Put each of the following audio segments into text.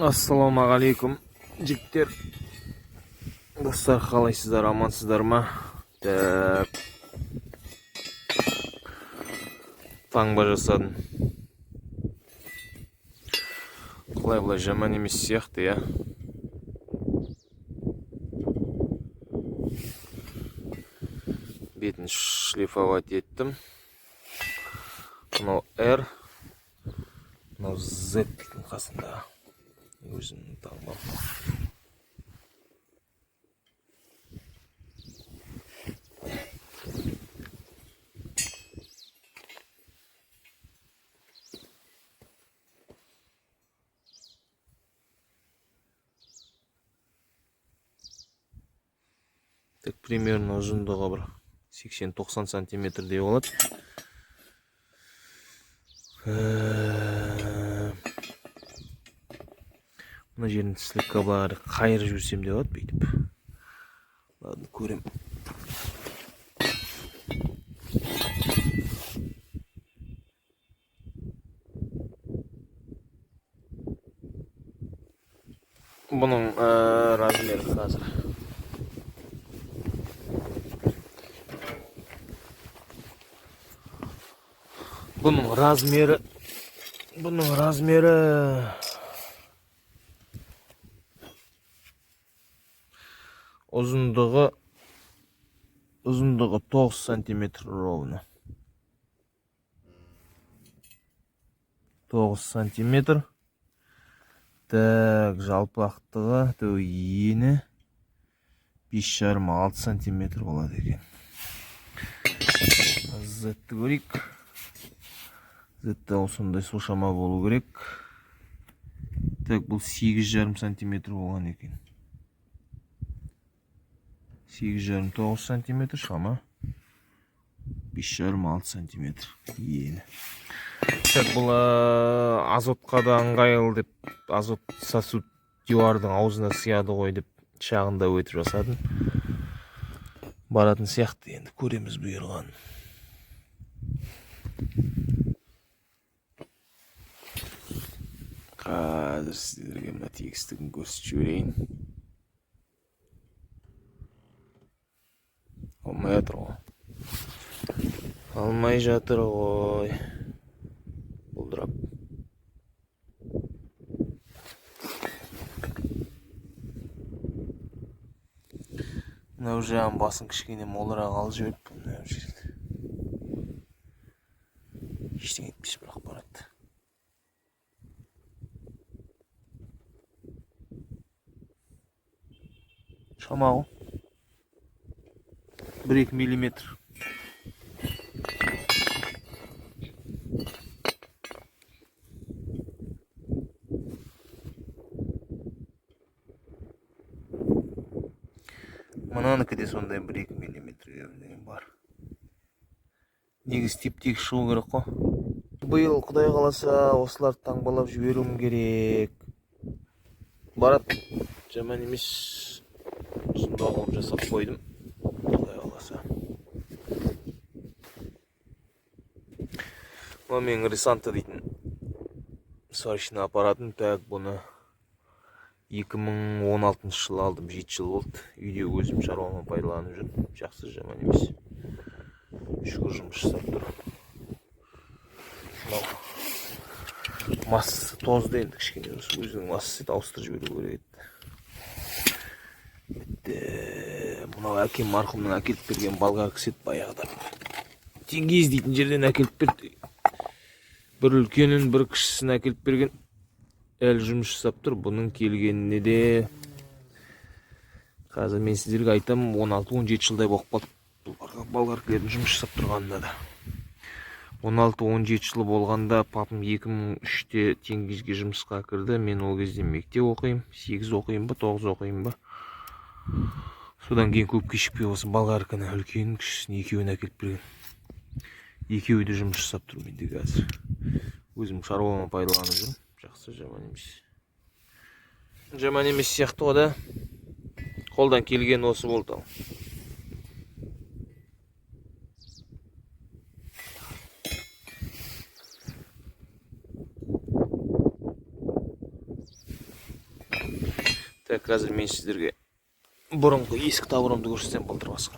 Ассалаумағалейкум жігіттер, достар, қалайсыздар, амансыздар ма? Таңба жасадым. Құлай бұлай жаман емес сияқты, я. Бетін шлифовать еттім. Мынау R, мынау Z дейтін қасында. Өзімнің таңбам. Так, примерно ұзындығы бір 80-90 сантиметрдей болады. Мына жерін слегка бар қайырып жүрсем де болады, бүйтіп. Ладно, көрем. Бұның размері қазір. Бұның размері ұзындығы 9 сантиметр ровно. 9 сантиметр. Так, жалпақтығы ені 5,5-6 сантиметр болады екен. Z-ті көрейік. Z-ті осындай сушама болу керек. Так, бұл 8,5 сантиметр болған екен. 8,5-9 сантиметр шама. 5,5-6 сантиметр ені. Так, бұл азотқа да ыңғайлы деп, азот сосуд дивардың аузына сияды ғой деп шағында өтіп жасадым. Баратын сияқты, енді көреміз бұйырған. Қазір сіздерге мына тегістігін көрсетіп жіберейін. Алмай жатыр ғой. Бұлдырап. Мынау жағын басын кішкене молырақ алып жіберіп, мынау жерді. Ештеңе етпеш бірақ барады. Шамағы 1-2 миллиметр. Мұнаныкі де сондай 1-2 миллиметр бар. Негіз теп-тек шығу керек қой. Биыл құдай қаласа осыларды таңбалап жіберуім керек. Барат, жаман емес. Ұзындығын жасап қойдым. Құдай қаласа. Бұл мен Ресанта дейтін сварочный аппаратын. Так, бұны 2016 жылы алдым, 7 жыл болды. Үйде өзім шаруама пайдаланып жүрдім. Жақсы, жаман емес. Шүкір жұмыс жасап тұр. Массасы тозды енді кішкене. Өзінің массасы ауыстырып жіберу керек еді. Мынау әкем марқұмның әкеліп берген балға кісет баяғыда. Теңгез дейтін жерден әкеліп берді. Бір үлкенін, бір кішісін әкеліп берген. Әлі жұмыс жасап тұр. Бұның келгеніне де қазір мен сіздерге айтам, 16-17 жылдай болып қалды. Балғаркілердің жұмыс жасап тұрғанында да. 16-17 жыл болғанда папым 2003-те Теңгизге жұмысқа кірді. Мен ол кезде мектеп оқимын, 8 оқимын ба, 9 оқимын ба. Содан кейін көп кешікпей осы Балғаркіні үлкенін, кішісін екеуін әкеліп берген. Екеуі де жұмыс жасап тұр менде қазір. Өзім шаруама пайдаланып жүрмін. Жақсы, жаман емес. Жаман емес сияқты ғой да. Қолдан келген осы болды. Так, қазір мен сіздерге бұрынғы есік табырымды көрсетсем былтыр басқан.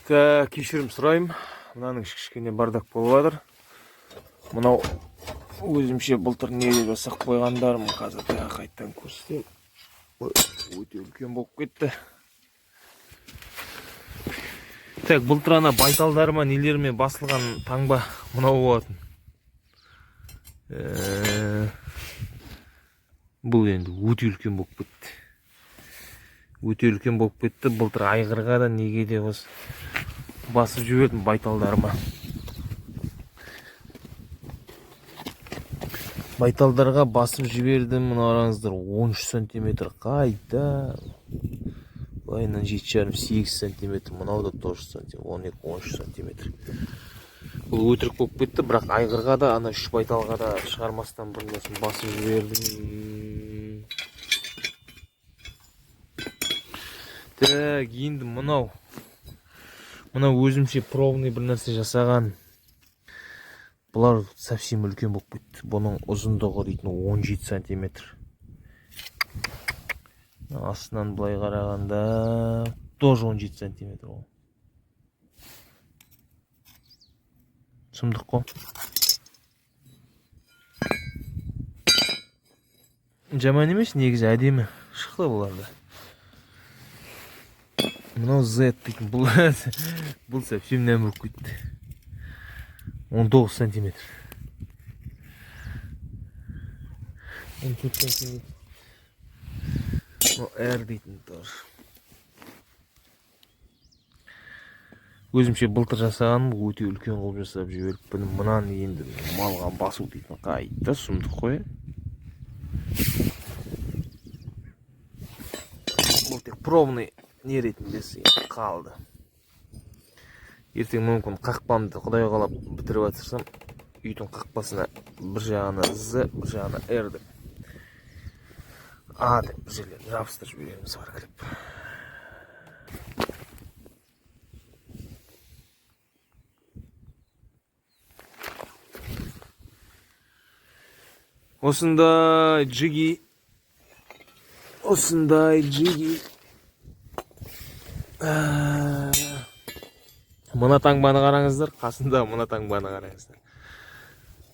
Так, кешірім сұрайым. Мынаның кішкене бардак болып жатыр. Мынау өзімше былтыр неге жасақ қойғандарым қазір қайттан көрсетем. Өте үлкен болып кетті. Так, былтыр ана байталдарыма нелеріме басылған таңба мынау болатын. Бұл енді өте үлкен болып кетті. Былтыр айғырға да неге де осы басып жібердім байталдарыма. Байталдарға басып жібердім, мұны араңыздар 13 сантиметр қайда. Бұлайынан 7,5-8 сантиметр, мұнау да 9 сантиметр, 12-13 сантиметр. Бұл өтірік болып кетті, бірақ айғырға да, ана 3 байталға да шығармастан бұрын басып жібердім. Так, енді мұнау өзімше пробный бір нәрсе жасаған. Бұлар совсем үлкен болып кетті. Бұның ұзындығы дейтін 17 сантиметр. Астынан былай қарағанда тоже 17 сантиметр. Сұмдық қой. Жаман емес, негізі әдемі шықты бұларда. Мынау Z дейтін бұл совсем нәмір кетті. 19 сантиметр. 14 сантиметр. R дейтін тоже. Өзімше былтыр жасаған, өте үлкен қылып жасап жіберіп, мұнан енді малға басу дейтін қайта сұмдық қой. Бұл тек пробный не ретінде қалды. Ертең мүмкін қақпамды құдай қалап бітіріп атырсам, үйдің қақпасына бір жағына Z, бір жағына R деп. А деп бір жерлерін жабыстырып жібереміз бар кіліп. Осындай джиги. Мына таңбаны қараңыздар, қасында мына таңбаны қараңыздар.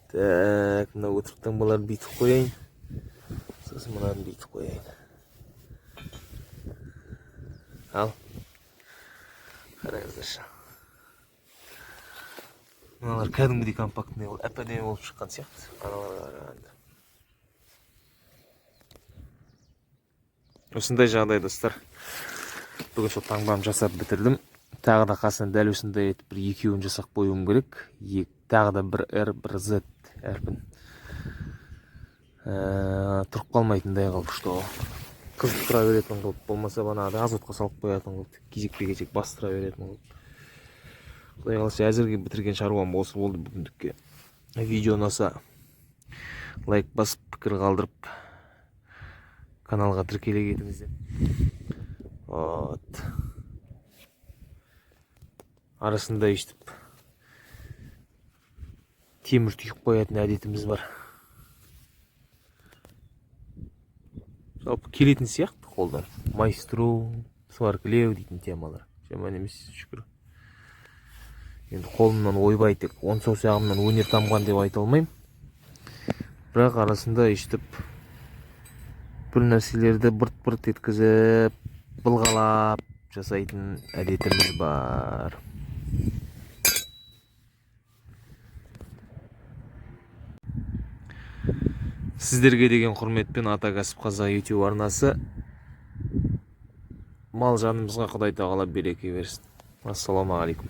Так, мына өтірік таңбаларды бүйтіп қояйын. Сосын мынаны бүйтіп қояйын. Ал. Қараңыздаршы. Мыналар кәдімгідей компактный болып, әп-әдемі болып шыққан сияқты. Аналарға қарағанда. Осындай жағдай достар. Бүгін сол таңбамды жасап бітірдім. Тағы да қасына дәл осындай етіп бір екеуін жасақ қоюым керек. Тағы да бір R, бір Z әрпін. Тұрып қалмайтындай қылып, что қызып тұра беретін қылып, болмаса банағыда азотқа салып қоятын қылып, кезек бастыра беретін қылып. Құдай қаласа әзірге бітірген шаруам осы болды бүгіндікке. Видео ұнаса лайк басып, пікір қалдырып, каналға тіркеле кетіңіздер. Вот. Арасында ештіп темір түйіп қоятын әдетіміз бар. Жалпы келетін сияқты қолдан. Майстру, сваркілеу дейтін темалар. Жаман емес, шүкір. Енді қолымнан ойбай тек 10 саусағымнан өнер тамған деп айта алмаймын. Бірақ арасында ештіп бір нәрселерді бұрт-бұрт еткізіп, былғалап жасайтын әдетіміз бар. Сіздерге деген құрметпен Ата Кәсіп Қазақ YouTube арнасы. Мал жанымызға Құдай тағала береке берсін. Ассаламу алейкум.